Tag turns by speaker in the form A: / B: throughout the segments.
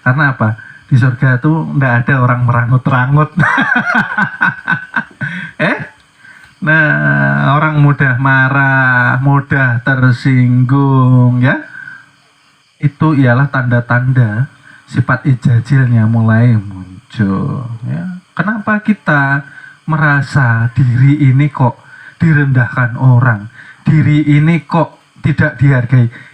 A: Karena apa? Di surga tuh nggak ada orang merangut-rangut. Nah, orang mudah marah, mudah tersinggung, ya. Itu ialah tanda-tanda sifat ijajilnya mulai muncul, ya. Kenapa kita merasa diri ini kok direndahkan orang, diri ini kok tidak dihargai?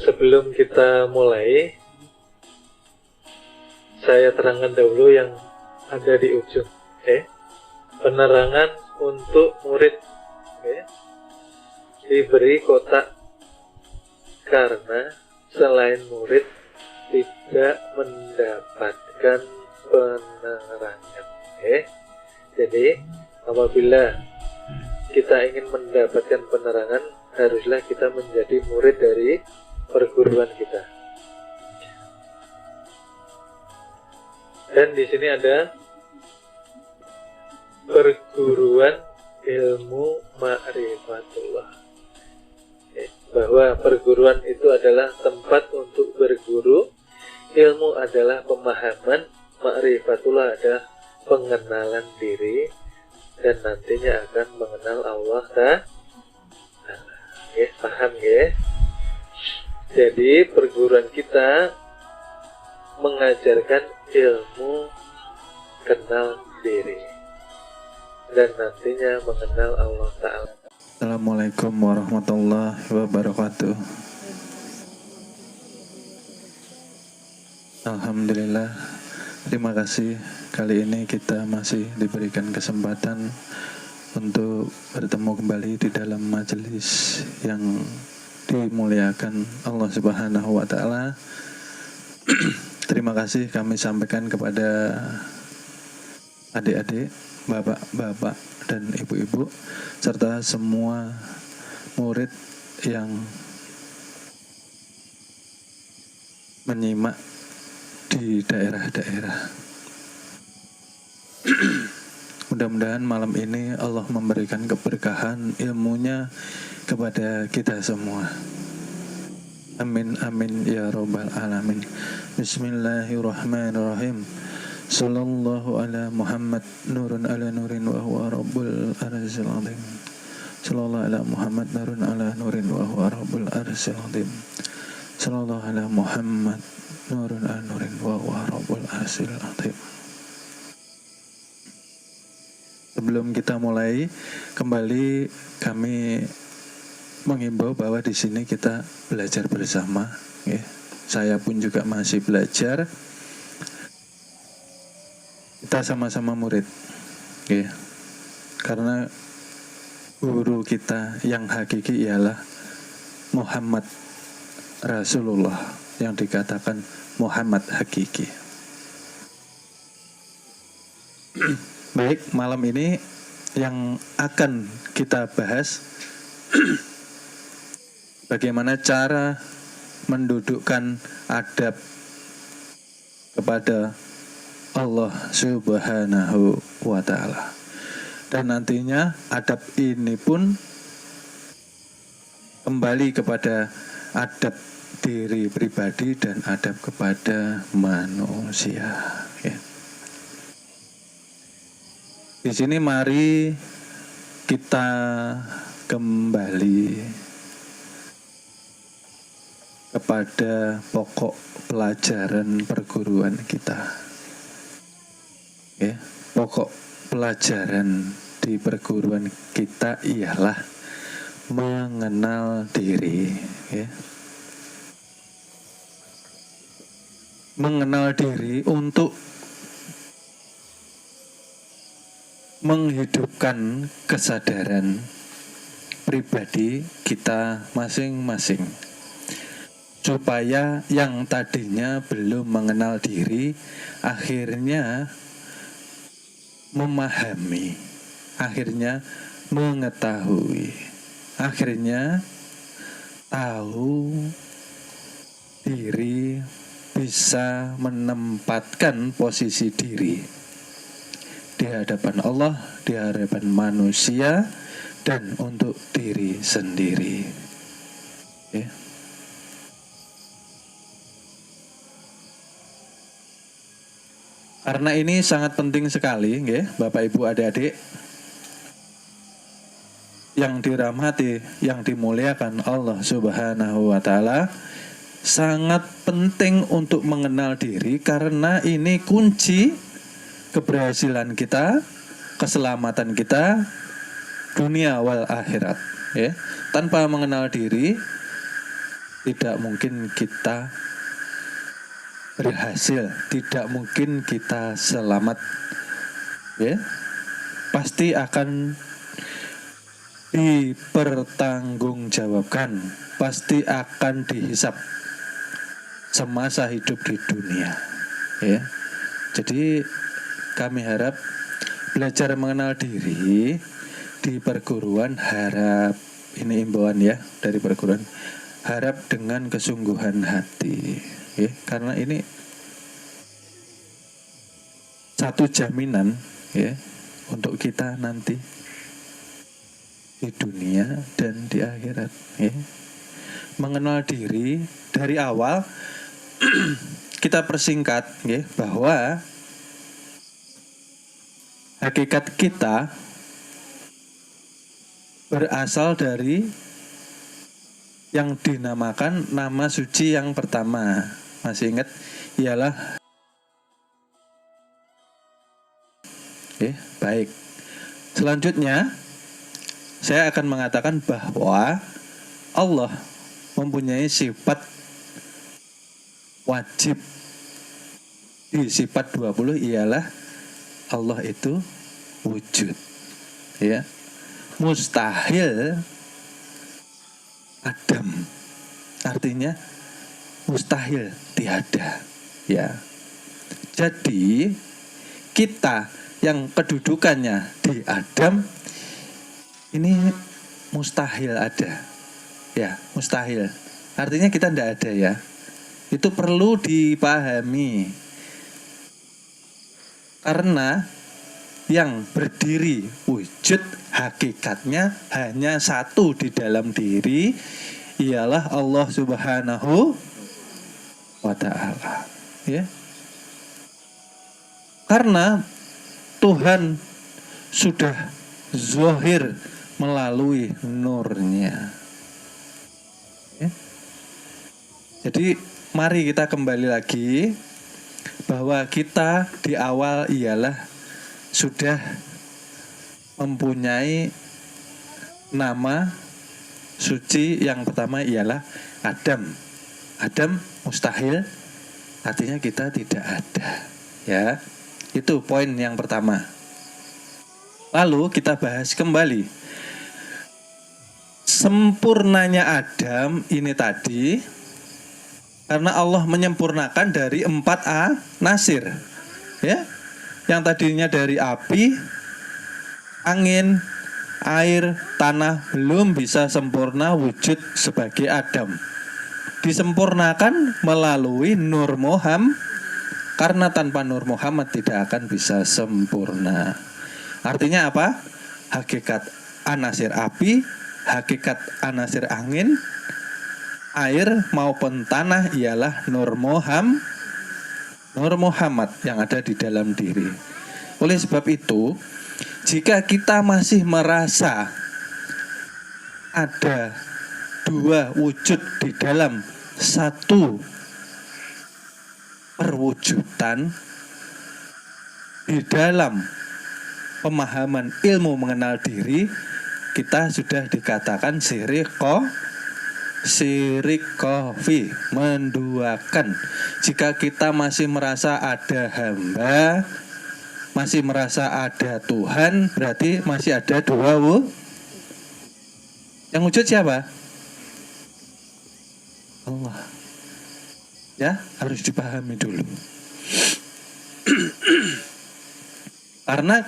B: Sebelum kita mulai, saya terangkan dahulu yang ada di ujung. Penerangan untuk murid. Diberi kotak karena selain murid tidak mendapatkan penerangan. Jadi apabila kita ingin mendapatkan penerangan, haruslah kita menjadi murid dari perguruan kita. Dan di sini ada perguruan ilmu ma'rifatullah. Bahwa perguruan itu adalah tempat untuk berguru, ilmu adalah pemahaman, ma'rifatullah adalah pengenalan diri, dan nantinya akan mengenal Allah Ta'ala. Paham ya? Jadi perguruan kita mengajarkan ilmu kenal diri dan nantinya mengenal Allah Ta'ala.
C: Assalamualaikum warahmatullahi wabarakatuh. Alhamdulillah, terima kasih. Kali ini kita masih diberikan kesempatan untuk bertemu kembali di dalam majelis yang dimuliakan Allah Subhanahu wa Ta'ala. Terima kasih kami sampaikan kepada adik-adik, bapak-bapak, dan ibu-ibu, serta semua murid yang menyimak di daerah-daerah. Mudah-mudahan malam ini Allah memberikan keberkahan ilmunya kepada kita semua. Amin amin ya rabbal alamin. Bismillahirrahmanirrahim. Sallallahu ala Muhammad nurun ala nurin wa huwa rabbul arsyil azim. Sallallahu ala Muhammad nurun ala nurin wa huwa rabbul arsyil azim. Sallallahu ala Muhammad nurun ala nurin wa huwa rabbul arsyil azim. Sebelum kita mulai, kembali kami mengimbau bahwa di sini kita belajar bersama. Saya pun juga masih belajar. Kita sama-sama murid. Karena guru kita yang hakiki ialah Muhammad Rasulullah, yang dikatakan Muhammad hakiki. Baik, malam ini yang akan kita bahas bagaimana cara mendudukkan adab kepada Allah Subhanahu wa Ta'ala. Dan nantinya adab ini pun kembali kepada adab diri pribadi dan adab kepada manusia. Di sini mari kita kembali kepada pokok pelajaran perguruan kita. Pokok pelajaran di perguruan kita ialah mengenal diri. Mengenal diri untuk menghidupkan kesadaran pribadi kita masing-masing, supaya yang tadinya belum mengenal diri akhirnya memahami, akhirnya mengetahui, akhirnya tahu diri, bisa menempatkan posisi diri di hadapan Allah, di hadapan manusia, dan untuk diri sendiri. Ya. Karena ini sangat penting sekali, ya, Bapak Ibu adik-adik yang dirahmati, yang dimuliakan Allah Subhanahu wa Ta'ala, sangat penting untuk mengenal diri, karena ini kunci keberhasilan kita, keselamatan kita dunia wal akhirat, ya. Tanpa mengenal diri tidak mungkin kita berhasil, tidak mungkin kita selamat, ya. Pasti akan dipertanggungjawabkan, pasti akan dihisap semasa hidup di dunia, ya. Jadi kami harap belajar mengenal diri di perguruan, harap, ini imbauan ya dari perguruan, harap dengan kesungguhan hati, ya, karena ini satu jaminan, ya, untuk kita nanti di dunia dan di akhirat, ya. Mengenal diri dari awal kita persingkat, ya, bahwa hakikat kita berasal dari yang dinamakan nama suci yang pertama. Masih ingat? Ialah baik. Selanjutnya saya akan mengatakan bahwa Allah mempunyai sifat wajib. Di sifat 20 ialah Allah itu wujud, ya. Mustahil adam, artinya mustahil, tiada, ya. Jadi kita yang kedudukannya di Adam ini mustahil ada, ya, mustahil. Artinya kita tidak ada, ya. Itu perlu dipahami. Karena yang berdiri wujud hakikatnya hanya satu di dalam diri, ialah Allah Subhanahu wa Ta'ala, ya. Karena Tuhan sudah zahir melalui nurnya, ya. Jadi mari kita kembali lagi bahwa kita di awal ialah sudah mempunyai nama suci yang pertama ialah Adam. Adam mustahil, artinya kita tidak ada, ya. Itu poin yang pertama. Lalu kita bahas kembali sempurnanya Adam ini tadi, karena Allah menyempurnakan dari 4 nasir, ya. Yang tadinya dari api, angin, air, tanah belum bisa sempurna wujud sebagai Adam. Disempurnakan melalui Nur Muhammad, karena tanpa Nur Muhammad tidak akan bisa sempurna. Artinya apa? Hakikat anasir api, hakikat anasir angin, air maupun tanah ialah Nur Muhammad yang ada di dalam diri. Oleh sebab itu, jika kita masih merasa ada 2 wujud di dalam satu perwujudan, di dalam pemahaman ilmu mengenal diri, kita sudah dikatakan syirik kofi, menduakan. Jika kita masih merasa ada hamba, masih merasa ada Tuhan, berarti masih ada 2 yang wujud siapa? Allah. Ya, harus dipahami dulu. Karena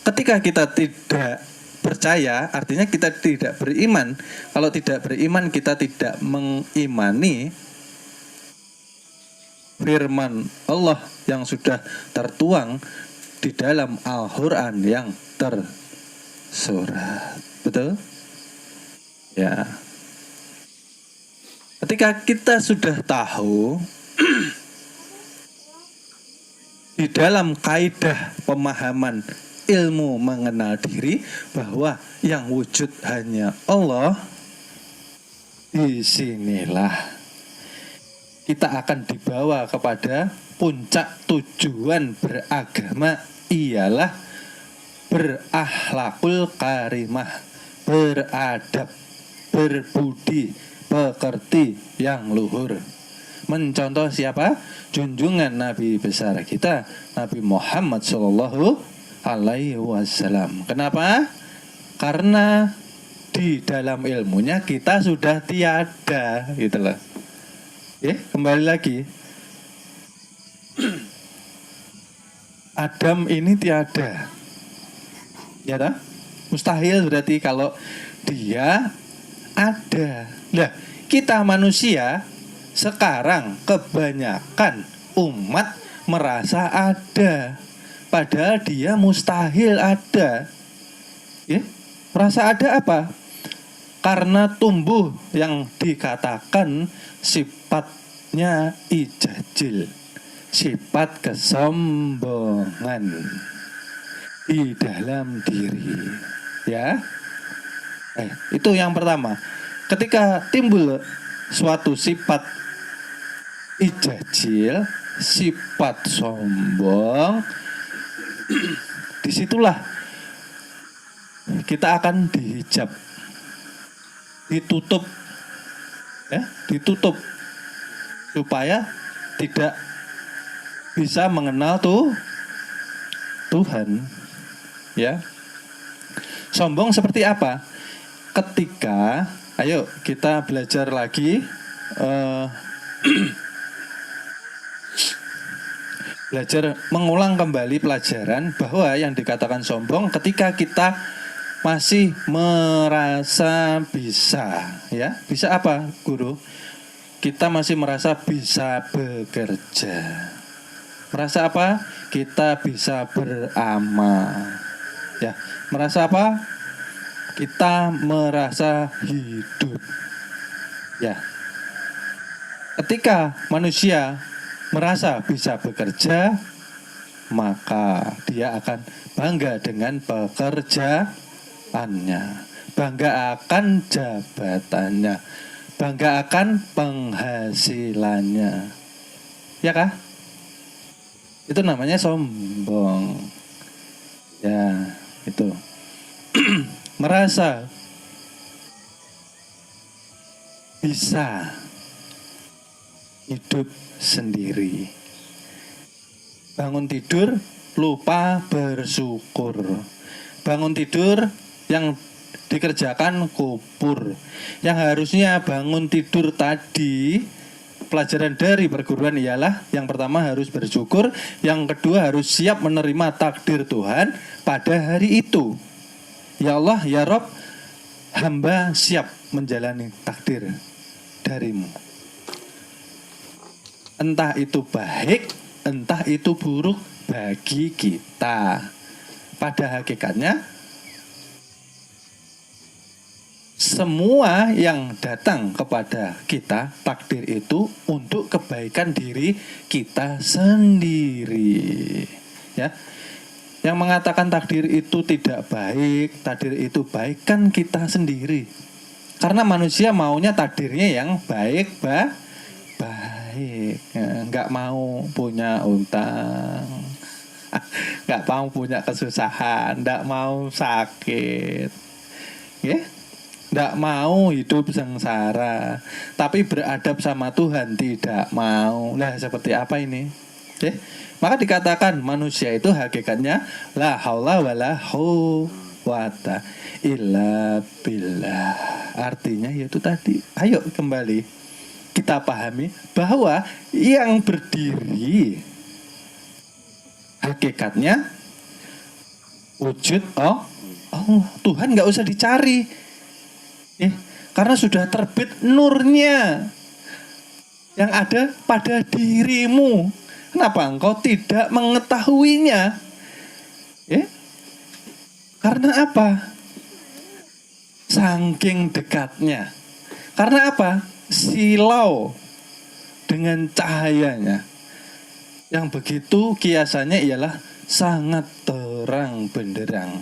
C: ketika kita tidak percaya, artinya kita tidak beriman. Kalau tidak beriman, kita tidak mengimani firman Allah yang sudah tertuang di dalam Al-Quran yang tersurat. Betul? Ya. Ketika kita sudah tahu di dalam kaidah pemahaman ilmu mengenal diri bahwa yang wujud hanya Allah, disinilah kita akan dibawa kepada puncak tujuan beragama, ialah berakhlakul karimah, beradab, berbudi, pekerti yang luhur. Mencontoh siapa? Junjungan Nabi besar kita, Nabi Muhammad Sallallahu Alaihi Wasallam. Kenapa? Karena di dalam ilmunya kita sudah tiada, gitu loh. Kembali lagi. Adam ini tiada. Ya toh? Mustahil berarti kalau dia ada. Lah, kita manusia sekarang kebanyakan umat merasa ada, padahal dia mustahil ada. Merasa ada apa? Karena tumbuh yang dikatakan sifatnya ijajil, sifat kesombongan di dalam diri. Ya, itu yang pertama. Ketika timbul suatu sifat ijajil, sifat sombong, disitulah kita akan dihijab, ditutup, ditutup supaya tidak bisa mengenal Tuhan. Ya, sombong seperti apa? Ketika, ayo kita belajar lagi, belajar mengulang kembali pelajaran bahwa yang dikatakan sombong ketika kita masih merasa bisa, ya, bisa apa, guru? Kita masih merasa bisa bekerja. Merasa apa? Kita bisa beramal. Ya, merasa apa? Kita merasa hidup. Ya. Ketika manusia merasa bisa bekerja, maka dia akan bangga dengan pekerjaannya, bangga akan jabatannya, bangga akan penghasilannya. Ya kah? Itu namanya sombong. Ya, itu. Merasa bisa hidup sendiri. Bangun tidur lupa bersyukur. Bangun tidur yang dikerjakan kubur. Yang harusnya bangun tidur tadi, pelajaran dari perguruan ialah yang pertama harus bersyukur, yang kedua harus siap menerima takdir Tuhan pada hari itu. Ya Allah, ya Rob, hamba siap menjalani takdir darimu. Entah itu baik, entah itu buruk bagi kita. Pada hakikatnya, semua yang datang kepada kita, takdir itu untuk kebaikan diri kita sendiri. Ya. Yang mengatakan takdir itu tidak baik, takdir itu baik, kan kita sendiri. Karena manusia maunya takdirnya yang baik, baik. Nggak mau punya utang, nggak mau punya kesusahan, nggak mau sakit, ya, nggak mau hidup sengsara. Tapi beradab sama Tuhan tidak mau. Lah seperti apa ini? Maka dikatakan manusia itu hakikatnya la haula wala quwata illa billah. Artinya yaitu tadi. Ayo kembali kita pahami bahwa yang berdiri hakikatnya
D: wujud Tuhan nggak usah dicari, karena sudah terbit nurnya yang ada pada dirimu. Kenapa engkau tidak mengetahuinya? Karena apa? Saking dekatnya. Karena apa? Silau dengan cahayanya yang begitu kiasannya ialah sangat terang benderang.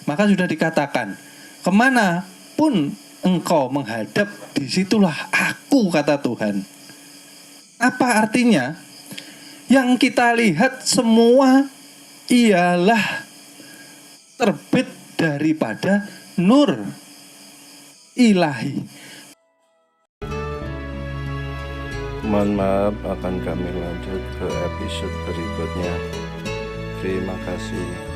D: Maka sudah dikatakan, kemanapun engkau menghadap, disitulah aku, kata Tuhan. Apa artinya? Yang kita lihat semua ialah terbit daripada nur ilahi.
E: Mohon maaf, akan kami lanjut ke episode berikutnya. Terima kasih.